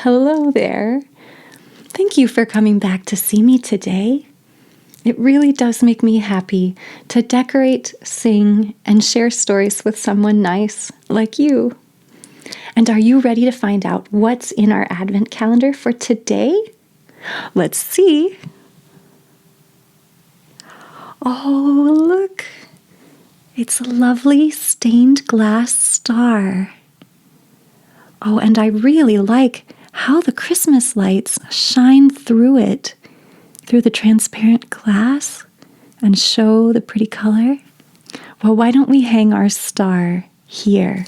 hello there. Thank you for coming back to see me today. It really does make me happy to decorate, sing, and share stories with someone nice like you. And are you ready to find out what's in our Advent calendar for today? Let's see. Oh, look. It's a lovely stained glass star. Oh, and I really like how the Christmas lights shine through it, through the transparent glass, and show the pretty color. Well, why don't we hang our star here?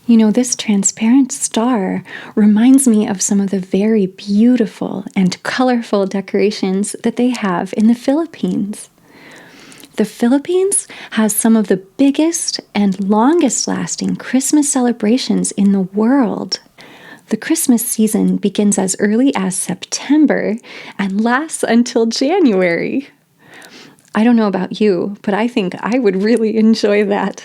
You know, this transparent star reminds me of some of the very beautiful and colorful decorations that they have in the Philippines. The Philippines has some of the biggest and longest lasting Christmas celebrations in the world. The Christmas season begins as early as September and lasts until January. I don't know about you, but I think I would really enjoy that.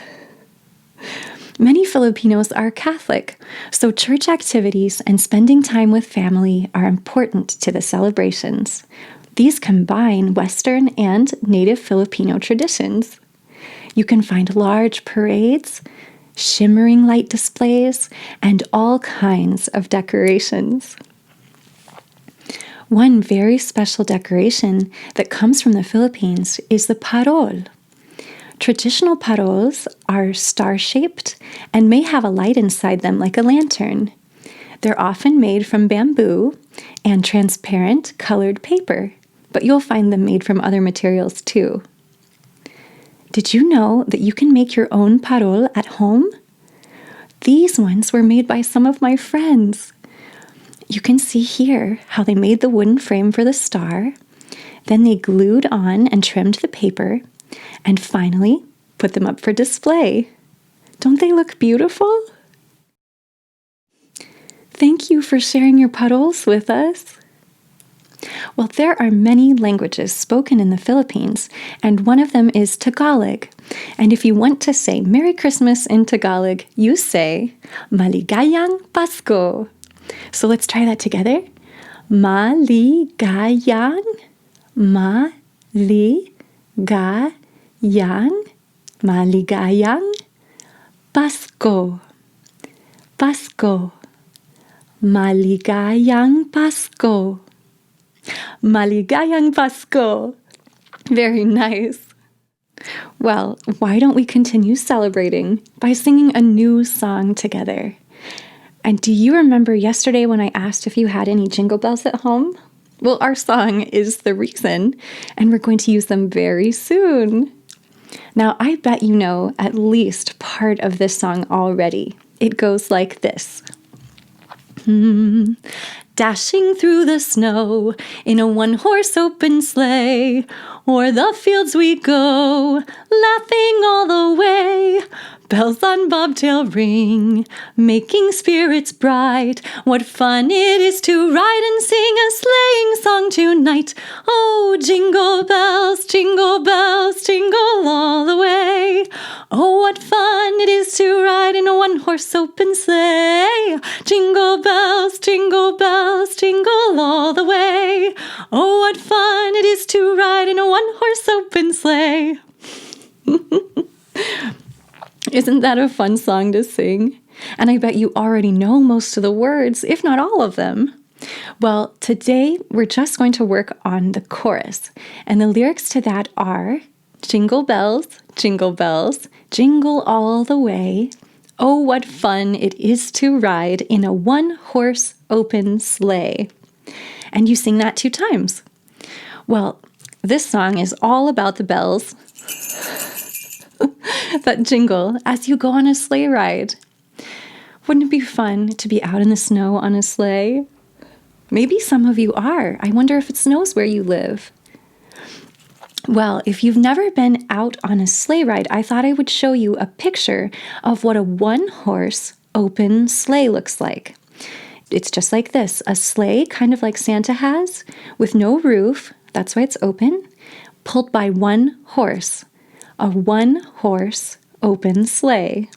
Many Filipinos are Catholic, so church activities and spending time with family are important to the celebrations. These combine Western and native Filipino traditions. You can find large parades, shimmering light displays, and all kinds of decorations. One very special decoration that comes from the Philippines is the parol. Traditional parols are star-shaped and may have a light inside them like a lantern. They're often made from bamboo and transparent colored paper, but you'll find them made from other materials too. Did you know that you can make your own parol at home? These ones were made by some of my friends. You can see here how they made the wooden frame for the star, then they glued on and trimmed the paper, and finally put them up for display. Don't they look beautiful? Thank you for sharing your parols with us. Well, there are many languages spoken in the Philippines, and one of them is Tagalog. And if you want to say Merry Christmas in Tagalog, you say Maligayang Pasko. So let's try that together. Maligayang, maligayang, Pasko, Pasko, maligayang Pasko. Maligayang Pasko. Very nice. Well, why don't we continue celebrating by singing a new song together? And do you remember yesterday when I asked if you had any jingle bells at home? Well, our song is the reason, and we're going to use them very soon. Now, I bet you know at least part of this song already. It goes like this. Dashing through the snow in a one-horse open sleigh, o'er the fields we go, laughing all the way. Bells on bobtail ring, making spirits bright. What fun it is to ride and sing a sleighing song tonight. Oh, jingle bells, jingle all the way. Oh, what fun it is to ride in a one-horse open sleigh. Jingle bells, jingle all the way. Oh, what fun it is to ride in a one-horse open sleigh. Isn't that a fun song to sing? And I bet you already know most of the words, if not all of them. Well, today we're just going to work on the chorus. And the lyrics to that are jingle bells, jingle all the way. Oh, what fun it is to ride in a one-horse open sleigh. And you sing that 2 times. Well, this song is all about the bells that jingle as you go on a sleigh ride. Wouldn't it be fun to be out in the snow on a sleigh? Maybe some of you are. I wonder if it snows where you live. Well, if you've never been out on a sleigh ride, I thought I would show you a picture of what a one-horse open sleigh looks like. It's just like this, a sleigh kind of like Santa has, with no roof, that's why it's open, pulled by one horse. A one-horse open sleigh.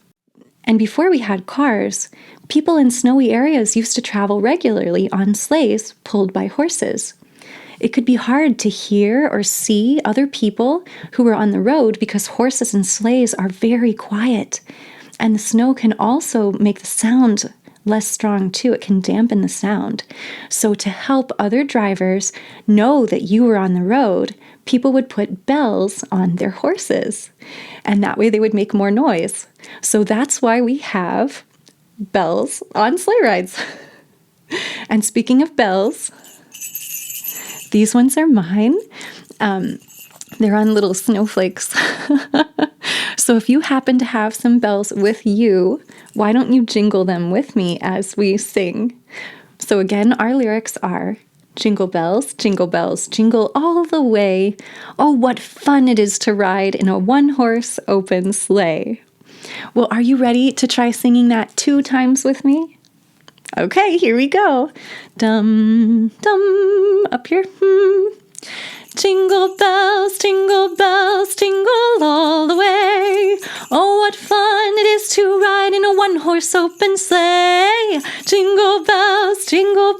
And before we had cars, people in snowy areas used to travel regularly on sleighs pulled by horses. It could be hard to hear or see other people who were on the road because horses and sleighs are very quiet. And the snow can also make the sound less strong too. It can dampen the sound. So to help other drivers know that you were on the road, people would put bells on their horses. And that way they would make more noise. So that's why we have bells on sleigh rides. And speaking of bells, these ones are mine. They're on little snowflakes. So if you happen to have some bells with you, why don't you jingle them with me as we sing? So again, our lyrics are, jingle bells, jingle all the way. Oh, what fun it is to ride in a one-horse open sleigh. Well, are you ready to try singing that 2 times with me? Okay, here we go. Dum, dum, up here. Jingle bells, jingle all the way. Oh, what fun it is to ride in a one-horse open sleigh. Jingle bells, jingle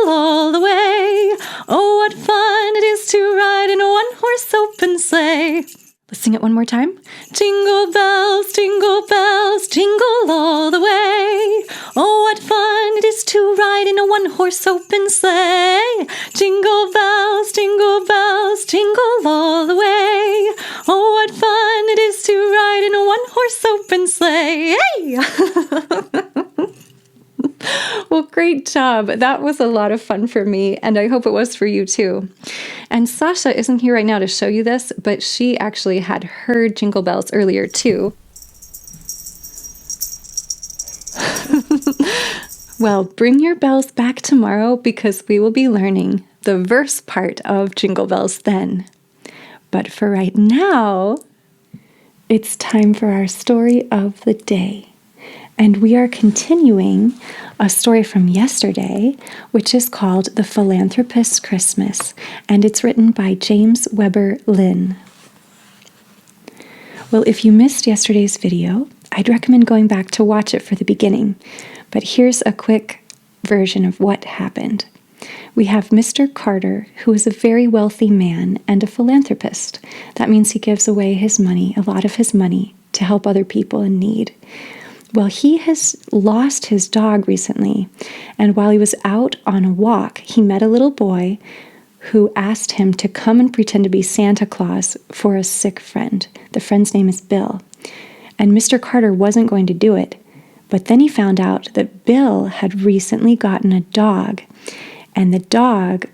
all the way. Oh, what fun it is to ride in a one-horse open sleigh. Let's sing it one more time. Jingle bells, jingle all the way. Oh, what fun it is to ride in a one-horse open sleigh. Jingle bells, jingle all the way. Oh, what fun it is to ride in a one-horse open sleigh. Hey! Well, great job. That was a lot of fun for me, and I hope it was for you too. And Sasha isn't here right now to show you this, but she actually had heard Jingle Bells earlier too. Well, bring your bells back tomorrow because we will be learning the verse part of Jingle Bells then. But for right now, it's time for our story of the day. And we are continuing a story from yesterday, which is called The Philanthropist's Christmas, and it's written by James Weber Lynn. Well, if you missed yesterday's video, I'd recommend going back to watch it for the beginning, but here's a quick version of what happened. We have Mr. Carter, who is a very wealthy man and a philanthropist. That means he gives away his money, a lot of his money, to help other people in need. Well, he has lost his dog recently, and while he was out on a walk, he met a little boy who asked him to come and pretend to be Santa Claus for a sick friend. The friend's name is Bill. And Mr. Carter wasn't going to do it, but then he found out that Bill had recently gotten a dog, and the dog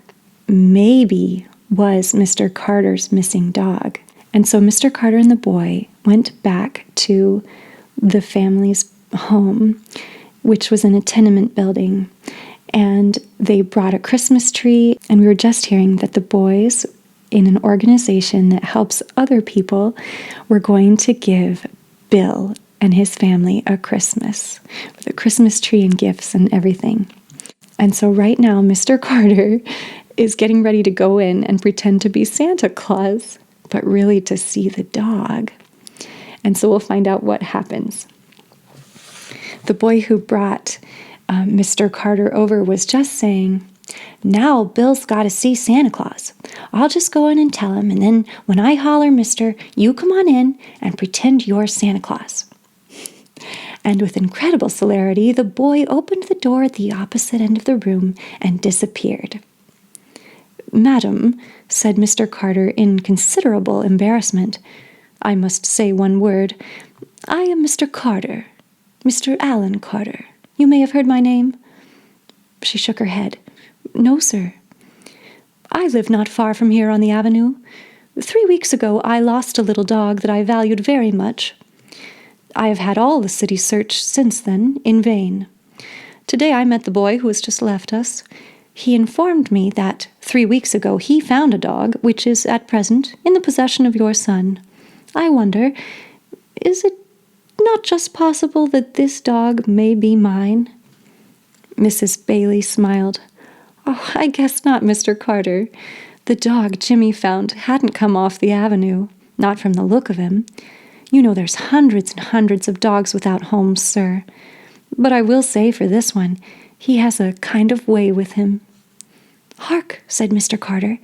maybe was Mr. Carter's missing dog. And so Mr. Carter and the boy went back to the family's home, which was in a tenement building, and they brought a Christmas tree, and we were just hearing that the boys in an organization that helps other people were going to give Bill and his family a Christmas with a Christmas tree and gifts and everything. And so right now Mr. Carter is getting ready to go in and pretend to be Santa Claus, but really to see the dog. And so we'll find out what happens. The boy who brought Mr. Carter over was just saying, "Now Bill's got to see Santa Claus. I'll just go in and tell him, and then when I holler, Mister, you come on in and pretend you're Santa Claus." And with incredible celerity, the boy opened the door at the opposite end of the room and disappeared. "Madam," said Mr. Carter in considerable embarrassment, "I must say one word. I am Mr. Carter, Mr. Alan Carter. You may have heard my name." She shook her head. "No, sir." "I live not far from here on the avenue. 3 weeks ago I lost a little dog that I valued very much. I have had all the city searched since then, in vain. Today I met the boy who has just left us. He informed me that 3 weeks ago he found a dog which is at present in the possession of your son. I wonder, is it not just possible that this dog may be mine?" Mrs. Bailey smiled. "Oh, I guess not, Mr. Carter. The dog Jimmy found hadn't come off the avenue, not from the look of him. You know there's hundreds and hundreds of dogs without homes, sir. But I will say for this one, he has a kind of way with him." "Hark," said Mr. Carter.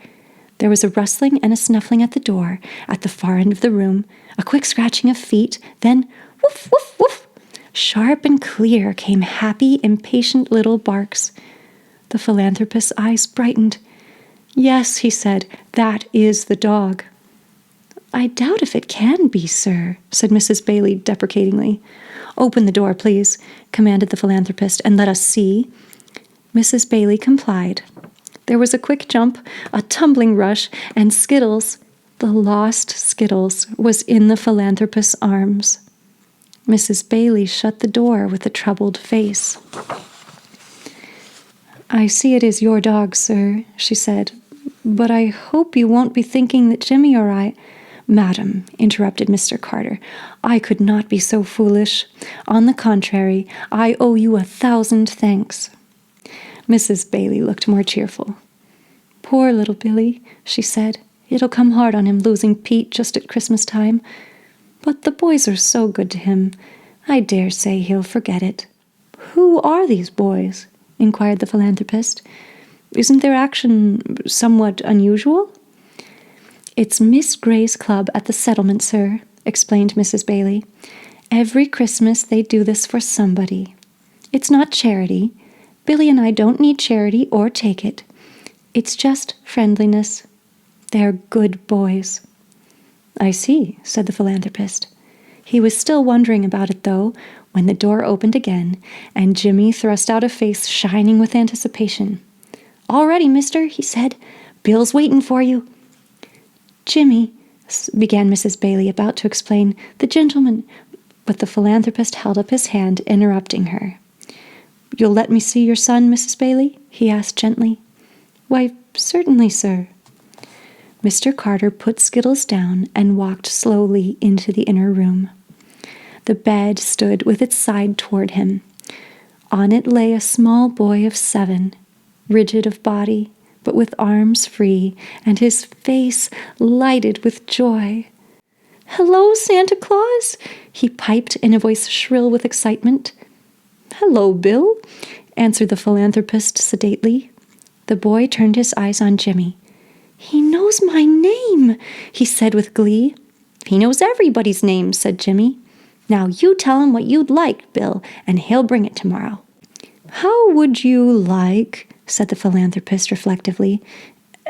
There was a rustling and a snuffling at the door at the far end of the room, a quick scratching of feet, then woof, woof, woof. Sharp and clear came happy, impatient little barks. The philanthropist's eyes brightened. "Yes," he said, "that is the dog." "I doubt if it can be, sir," said Mrs. Bailey deprecatingly. "Open the door, please," commanded the philanthropist, "and let us see." Mrs. Bailey complied. There was a quick jump, a tumbling rush, and Skittles, the lost Skittles, was in the philanthropist's arms. Mrs. Bailey shut the door with a troubled face. "I see it is your dog, sir," she said, "but I hope you won't be thinking that Jimmy or I—" "Madam," interrupted Mr. Carter, "I could not be so foolish. On the contrary, I owe you 1,000 thanks." Mrs. Bailey looked more cheerful. "Poor little Billy," she said. "It'll come hard on him losing Pete just at Christmas time. But the boys are so good to him. I dare say he'll forget it." "Who are these boys?" inquired the philanthropist. "Isn't their action somewhat unusual?" "It's Miss Gray's club at the settlement, sir," explained Mrs. Bailey. "Every Christmas they do this for somebody. It's not charity. Billy and I don't need charity or take it. It's just friendliness. They're good boys." "I see," said the philanthropist. He was still wondering about it, though, when the door opened again, and Jimmy thrust out a face shining with anticipation. "All ready, mister," he said. "Bill's waiting for you." "Jimmy," began Mrs. Bailey, about to explain, "the gentleman—" But the philanthropist held up his hand, interrupting her. "You'll let me see your son, Mrs. Bailey?" he asked gently. "Why, certainly, sir." Mr. Carter put Skittles down and walked slowly into the inner room. The bed stood with its side toward him. On it lay a small boy of 7, rigid of body, but with arms free, and his face lighted with joy. "Hello, Santa Claus!" he piped in a voice shrill with excitement. "Hello, Bill," answered the philanthropist sedately. The boy turned his eyes on Jimmy. "He knows my name," he said with glee. "He knows everybody's name," said Jimmy. "Now you tell him what you'd like, Bill, and he'll bring it tomorrow." "How would you like," said the philanthropist reflectively,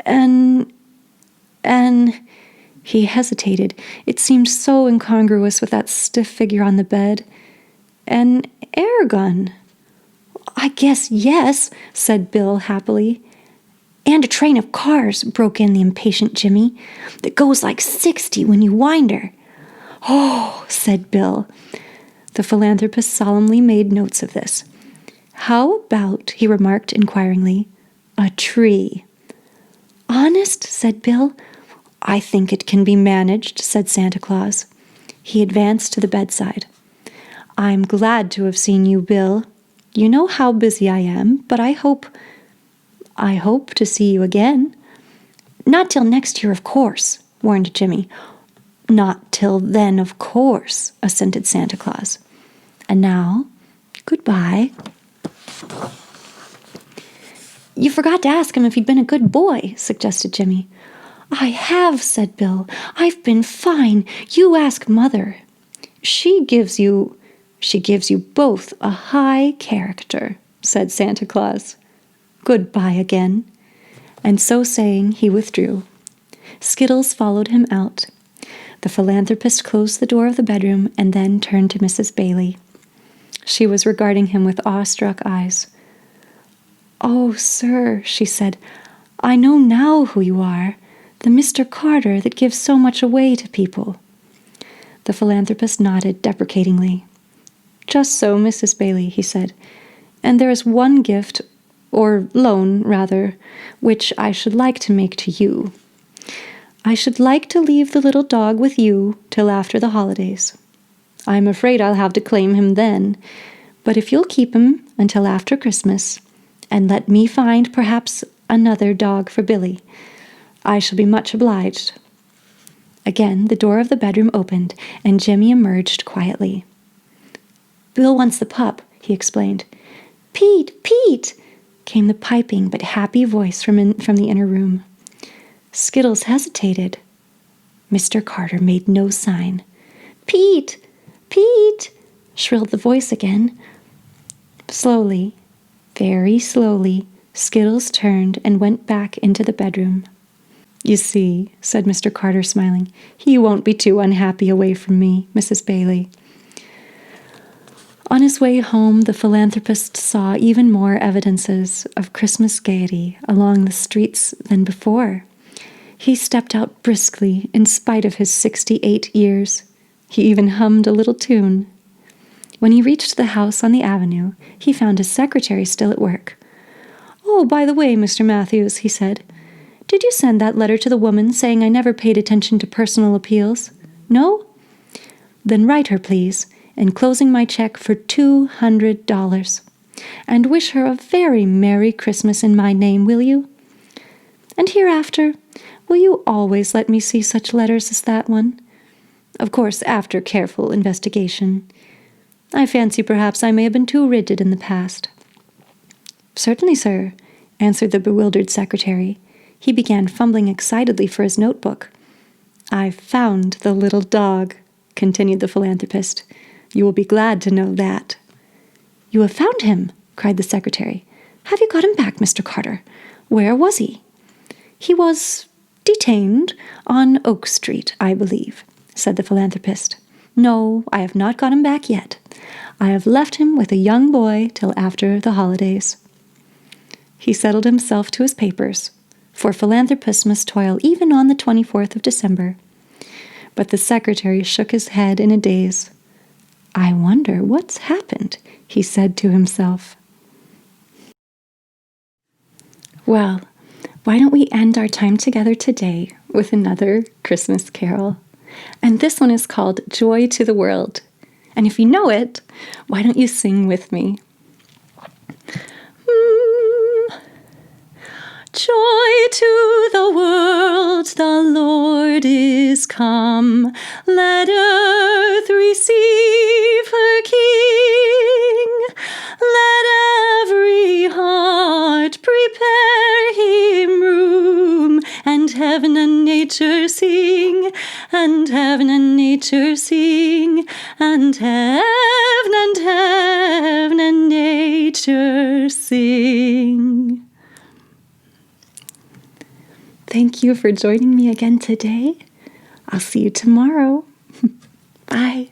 "an—" He hesitated. It seemed so incongruous with that stiff figure on the bed. "An air gun." "I guess yes," said Bill happily. "And a train of cars," broke in the impatient Jimmy, "that goes like 60 when you wind her." "Oh," said Bill. The philanthropist solemnly made notes of this. "How about," he remarked inquiringly, "a tree?" "Honest?" said Bill. "I think it can be managed," said Santa Claus. He advanced to the bedside. "I'm glad to have seen you, Bill. You know how busy I am, but I hope to see you again." "Not till next year, of course," warned Jimmy. "Not till then, of course," assented Santa Claus. "And now, goodbye." "You forgot to ask him if he'd been a good boy," suggested Jimmy. "I have," said Bill. "I've been fine. You ask Mother. She gives you both a high character," said Santa Claus. "Goodbye again." And so saying, he withdrew. Skittles followed him out. The philanthropist closed the door of the bedroom and then turned to Mrs. Bailey. She was regarding him with awestruck eyes. "Oh, sir," she said, "I know now who you are, the Mr. Carter that gives so much away to people." The philanthropist nodded deprecatingly. "Just so, Mrs. Bailey," he said, "and there is one gift, or loan, rather, which I should like to make to you. I should like to leave the little dog with you till after the holidays. I'm afraid I'll have to claim him then, but if you'll keep him until after Christmas, and let me find perhaps another dog for Billy, I shall be much obliged." Again, the door of the bedroom opened, and Jimmy emerged quietly. "Bill wants the pup," he explained. "Pete, Pete!" came the piping but happy voice from the inner room. Skittles hesitated. Mr. Carter made no sign. "Pete! Pete!" shrilled the voice again. Slowly, very slowly, Skittles turned and went back into the bedroom. "You see," said Mr. Carter, smiling, "he won't be too unhappy away from me, Mrs. Bailey." On his way home, the philanthropist saw even more evidences of Christmas gaiety along the streets than before. He stepped out briskly in spite of his 68 years. He even hummed a little tune. When he reached the house on the avenue, he found his secretary still at work. "Oh, by the way, Mr. Matthews," he said, "did you send that letter to the woman saying I never paid attention to personal appeals? No? Then write her, please, enclosing my check for $200. And wish her a very Merry Christmas in my name, will you? And hereafter, will you always let me see such letters as that one? Of course, after careful investigation. I fancy perhaps I may have been too rigid in the past." "Certainly, sir," answered the bewildered secretary. He began fumbling excitedly for his notebook. "I've found the little dog," continued the philanthropist. "You will be glad to know that." "You have found him?" cried the secretary. "Have you got him back, Mr. Carter? Where was he?" "He was detained on Oak Street, I believe," said the philanthropist. "No, I have not got him back yet. I have left him with a young boy till after the holidays." He settled himself to his papers, for philanthropists must toil even on the 24th of December. But the secretary shook his head in a daze. "I wonder what's happened," he said to himself. Well, why don't we end our time together today with another Christmas carol? And this one is called Joy to the World. And if you know it, why don't you sing with me? Joy to the world, the Lord is come. Let earth receive her King. Let every heart prepare him room, and heaven and nature sing, and heaven and nature sing, and heaven and nature sing. Thank you for joining me again today. I'll see you tomorrow. Bye.